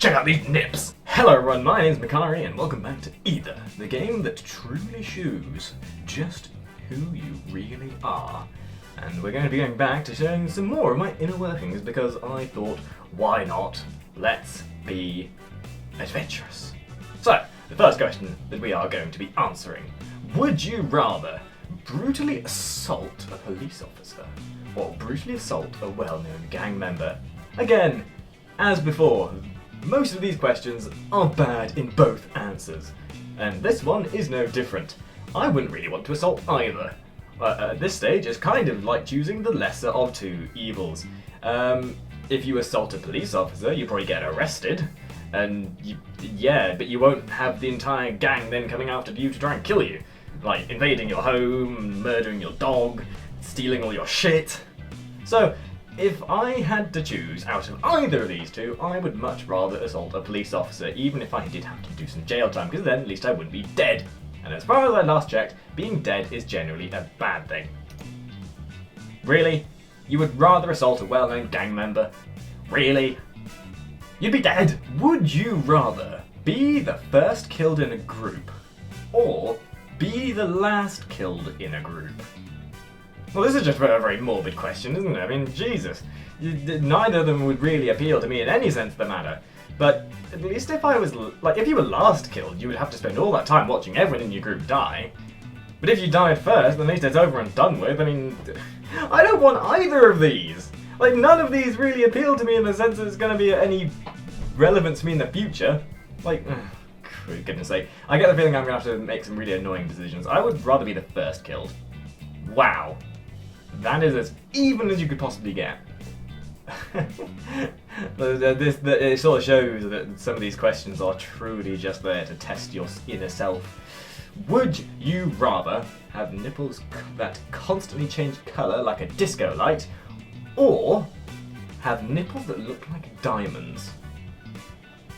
Check out these nips! Hello everyone, my name's Mikari and welcome back to Either, the game that truly shows just who you really are. And we're going to be going back to showing some more of my inner workings because I thought, why not? Let's be adventurous. So, the first question that we are going to be answering. Would you rather brutally assault a police officer or brutally assault a well-known gang member? Again, as before, most of these questions are bad in both answers, and this one is no different. I wouldn't really want to assault either. At this stage, it's kind of like choosing the lesser of two evils. If you assault a police officer, you probably get arrested, and but you won't have the entire gang then coming after you to try and kill you. Like invading your home, murdering your dog, stealing all your shit. So, if I had to choose out of either of these two, I would much rather assault a police officer, even if I did have to do some jail time, because then at least I wouldn't be dead. And as far as I last checked, being dead is generally a bad thing. Really? You would rather assault a well-known gang member? Really? You'd be dead! Would you rather be the first killed in a group, or be the last killed in a group? Well, this is just a very morbid question, isn't it? I mean, Jesus. Neither of them would really appeal to me in any sense of the matter. But at least if I was, if you were last killed, you would have to spend all that time watching everyone in your group die. But if you died first, at least it's over and done with. I mean, I don't want either of these. Like, none of these really appeal to me in the sense that it's going to be any relevance to me in the future. Like, for goodness sake. I get the feeling I'm going to have to make some really annoying decisions. I would rather be the first killed. Wow. That is as even as you could possibly get. It sort of shows that some of these questions are truly just there to test your inner self. Would you rather have nipples that constantly change colour like a disco light, or have nipples that look like diamonds?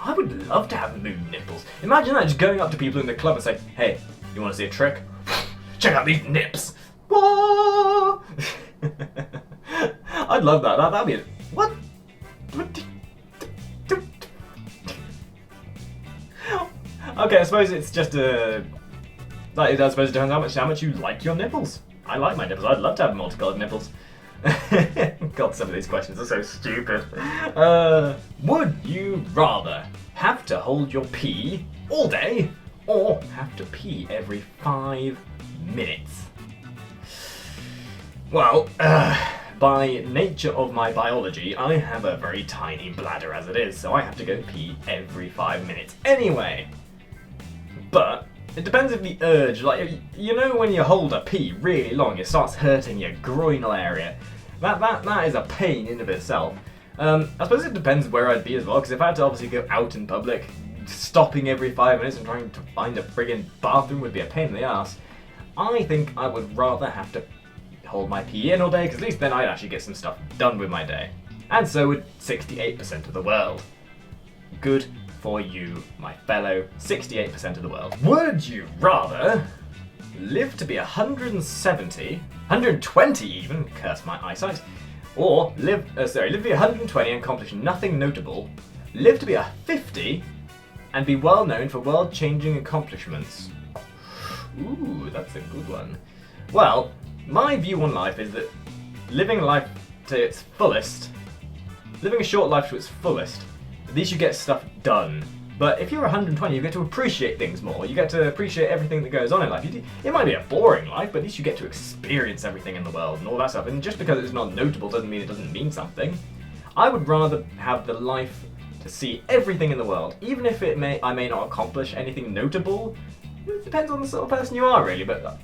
I would love to have moon nipples. Imagine that, just going up to people in the club and saying, "Hey, you want to see a trick? Check out these nips!" Whoa! I'd love that. That'd be it. What? Okay, I suppose it's just a. I suppose it depends how much you like your nipples. I like my nipples. I'd love to have multicolored nipples. God, some of these questions are so stupid. Would you rather have to hold your pee all day, or have to pee every 5 minutes? Well, by nature of my biology, I have a very tiny bladder as it is, so I have to go pee every 5 minutes anyway. But it depends if the urge, you know when you hold a pee really long, it starts hurting your groinal area. That is a pain in of itself. I suppose it depends where I'd be as well, because if I had to obviously go out in public, stopping every 5 minutes and trying to find a friggin' bathroom would be a pain in the ass. I think I would rather have to hold my pee in all day, because at least then I'd actually get some stuff done with my day. And so would 68% of the world. Good for you, my fellow 68% of the world. Would you rather live to be 170, 120 even, curse my eyesight, or live to be 120 and accomplish nothing notable, live to be 50 and be well known for world-changing accomplishments? Ooh, that's a good one. Well, my view on life is that living life to its fullest, living a short life to its fullest, at least you get stuff done. But if you're 120, you get to appreciate things more. You get to appreciate everything that goes on in life. It might be a boring life, but at least you get to experience everything in the world and all that stuff. And just because it's not notable doesn't mean it doesn't mean something. I would rather have the life to see everything in the world, even if I may not accomplish anything notable. It depends on the sort of person you are, really, but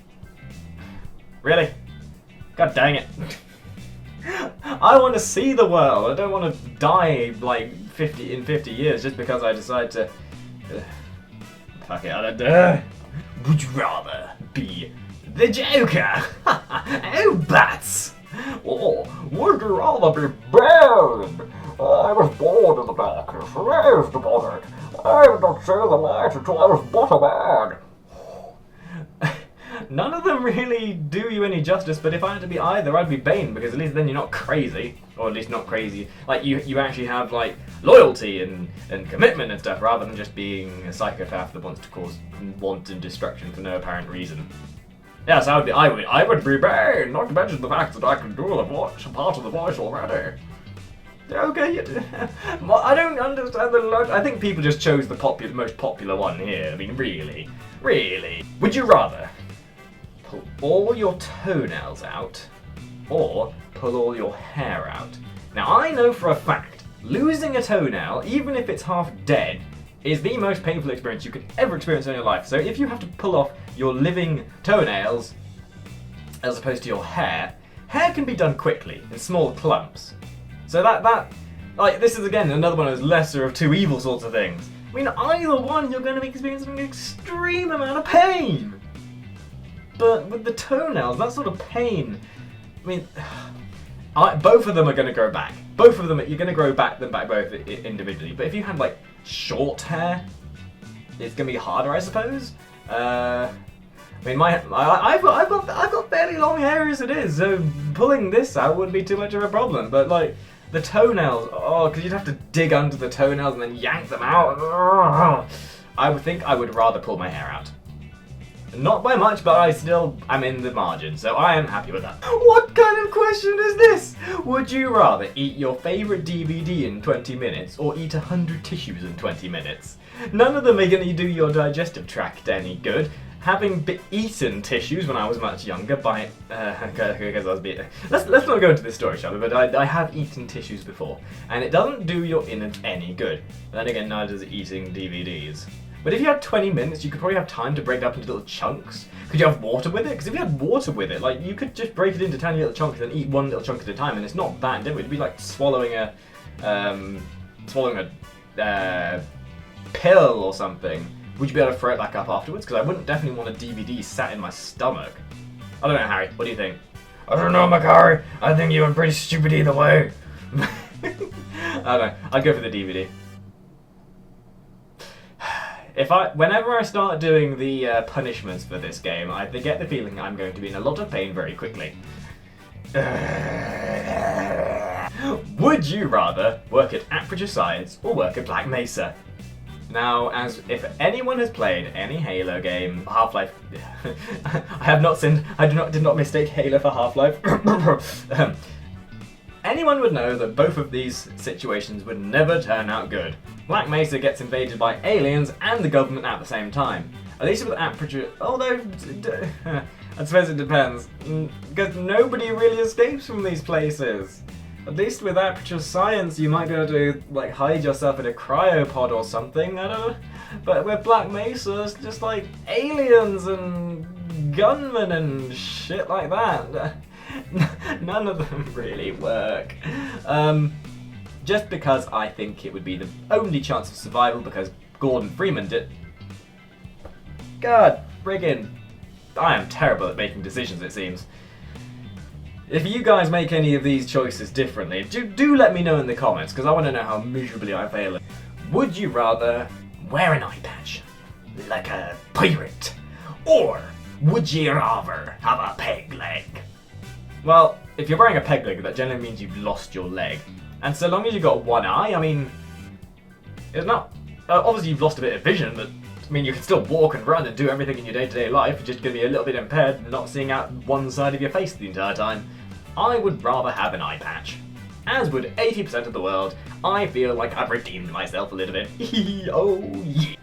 really? God dang it. I want to see the world. I don't want to die in 50 years just because I decide to. Fuck it, I don't know. Would you rather be the Joker? Oh, bats! Or would you rather be burned? I was born in the darkness, raised upon it. I did not see the light until I was but a man. None of them really do you any justice, but if I had to be either, I'd be Bane, because at least then you're not crazy. Or at least not crazy. Like, you actually have, like, loyalty and commitment and stuff, rather than just being a psychopath that wants to cause wanton destruction for no apparent reason. Yes, I would be bad, not to mention the fact that I can do the voice, part of the voice already. Okay, well, I don't understand the logic. I think people just chose the most popular one here. I mean, really? Would you rather pull all your toenails out or pull all your hair out? Now, I know for a fact, losing a toenail, even if it's half dead, is the most painful experience you could ever experience in your life. So if you have to pull off your living toenails, as opposed to your hair can be done quickly, in small clumps. So like, this is again another one of those lesser of two evil sorts of things. I mean, either one, you're going to be experiencing an extreme amount of pain. But with the toenails, that sort of pain, I mean, both of them are going to grow back. Both of them, you're going to grow them back both individually. But if you had like short hair, it's going to be harder, I suppose. I mean, I've got fairly long hair as it is, so pulling this out wouldn't be too much of a problem. But like the toenails, because you'd have to dig under the toenails and then yank them out. I would think I would rather pull my hair out. Not by much, but I'm in the margin, so I am happy with that. What kind of question is this? Would you rather eat your favourite DVD in 20 minutes or eat 100 tissues in 20 minutes? None of them are going to do your digestive tract any good. Having eaten tissues when I was much younger by, because I was let's not go into this story, shall we? But I have eaten tissues before, and it doesn't do your innards any good. Then again, neither does eating DVDs. But if you had 20 minutes, you could probably have time to break it up into little chunks. Could you have water with it? Because if you had water with it, like, you could just break it into tiny little chunks and eat one little chunk at a time, and it's not that difficult. It'd be like swallowing a pill or something. Would you be able to throw it back up afterwards? Because I wouldn't definitely want a DVD sat in my stomach. I don't know, Harry. What do you think? I don't know, Macari. I think you were pretty stupid either way. I don't know. I'd go for the DVD. Whenever I start doing the punishments for this game, I get the feeling I'm going to be in a lot of pain very quickly. Would you rather work at Aperture Science or work at Black Mesa? Now, as if anyone has played any Halo game, Half-Life, I did not mistake Halo for Half-Life. Anyone would know that both of these situations would never turn out good. Black Mesa gets invaded by aliens and the government at the same time. At least with Aperture, although I suppose it depends, because nobody really escapes from these places. At least with Aperture Science, you might be able to like hide yourself in a cryopod or something. I don't know. But with Black Mesa, it's just like aliens and gunmen and shit like that. None of them really work. Just because I think it would be the only chance of survival because Gordon Freeman did. God friggin', I am terrible at making decisions, it seems. If you guys make any of these choices differently, do let me know in the comments, because I want to know how miserably I fail. Would you rather wear an eye patch, like a pirate, or would you rather have a peg leg? Well, if you're wearing a peg leg, that generally means you've lost your leg. And so long as you've got one eye, I mean, it's not... obviously you've lost a bit of vision, but I mean, you can still walk and run and do everything in your day-to-day life. You're just going to be a little bit impaired and not seeing out one side of your face the entire time. I would rather have an eye patch. As would 80% of the world. I feel like I've redeemed myself a little bit. Oh yeah.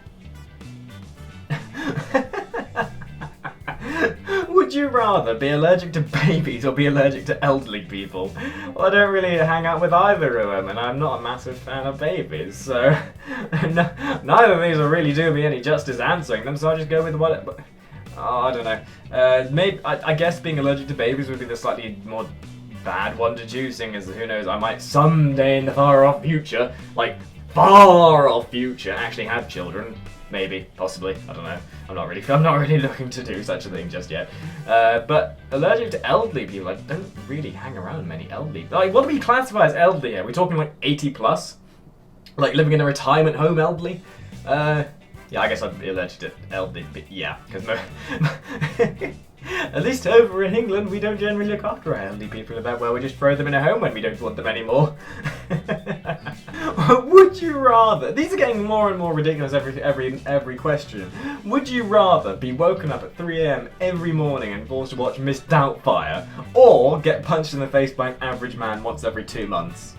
Would you rather be allergic to babies or be allergic to elderly people? Well, I don't really hang out with either of them, and I'm not a massive fan of babies, so neither of these will really do me any justice answering them, so I'll just go with what... I don't know. Maybe I guess being allergic to babies would be the slightly more bad one to choose, seeing as who knows, I might someday in the far-off future, like far-off future, actually have children. Maybe, possibly, I don't know. I'm not really looking to do such a thing just yet. But allergic to elderly people, I don't really hang around many elderly. Like, what do we classify as elderly here? Are we talking like 80 plus? Like living in a retirement home elderly? Yeah, I guess I'd be allergic to elderly, but yeah, because At least over in England, we don't generally look after our elderly people in that way. We just throw them in a home when we don't want them anymore. Would you rather? These are getting more and more ridiculous every question. Would you rather be woken up at 3 AM every morning and forced to watch Miss Doubtfire, or get punched in the face by an average man once every 2 months?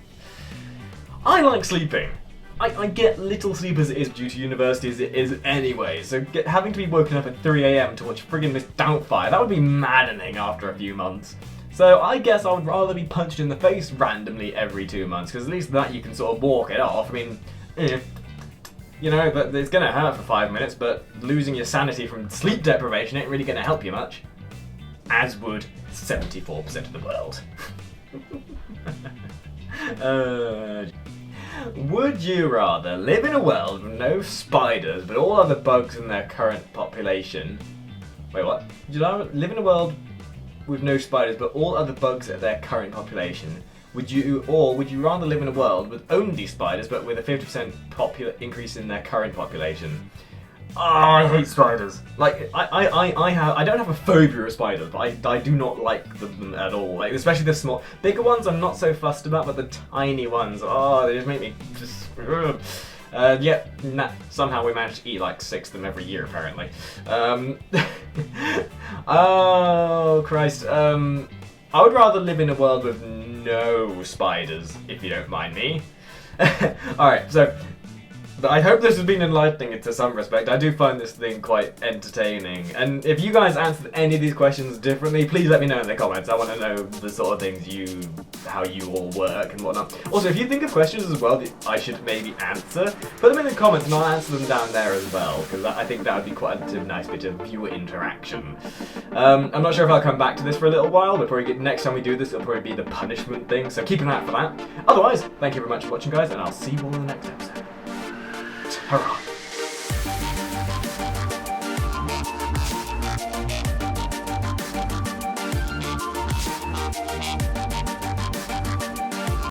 I like sleeping. I get little sleep as it is due to university as it is anyway, so having to be woken up at 3 AM to watch friggin' Miss Doubtfire, that would be maddening after a few months. So I guess I would rather be punched in the face randomly every 2 months, because at least that you can sort of walk it off. I mean, you know, but it's going to hurt for 5 minutes, but losing your sanity from sleep deprivation ain't really going to help you much. As would 74% of the world. Would you rather live in a world with no spiders, but all other bugs in their current population? Wait, what? Would you rather live in a world with no spiders, but all other bugs at their current population? Would you rather live in a world with only spiders, but with a 50% increase in their current population? Oh, I hate spiders. Like, I don't have a phobia of spiders, but I do not like them at all. Like, especially the small, bigger ones I'm not so fussed about, but the tiny ones, oh, they just make me just, yeah, nah, somehow we managed to eat like 6 of them every year, apparently. Oh, Christ, I would rather live in a world with no spiders, if you don't mind me. Alright, so, I hope this has been enlightening to some respect. I do find this thing quite entertaining. And if you guys answered any of these questions differently, please let me know in the comments. I want to know the sort of things how you all work and whatnot. Also, if you think of questions as well that I should maybe answer, put them in the comments and I'll answer them down there as well, because I think that would be quite a nice bit of viewer interaction. I'm not sure if I'll come back to this for a little while, but next time we do this, it'll probably be the punishment thing, so keep an eye out for that. Otherwise, thank you very much for watching, guys, and I'll see you all in the next episode. Hurrah!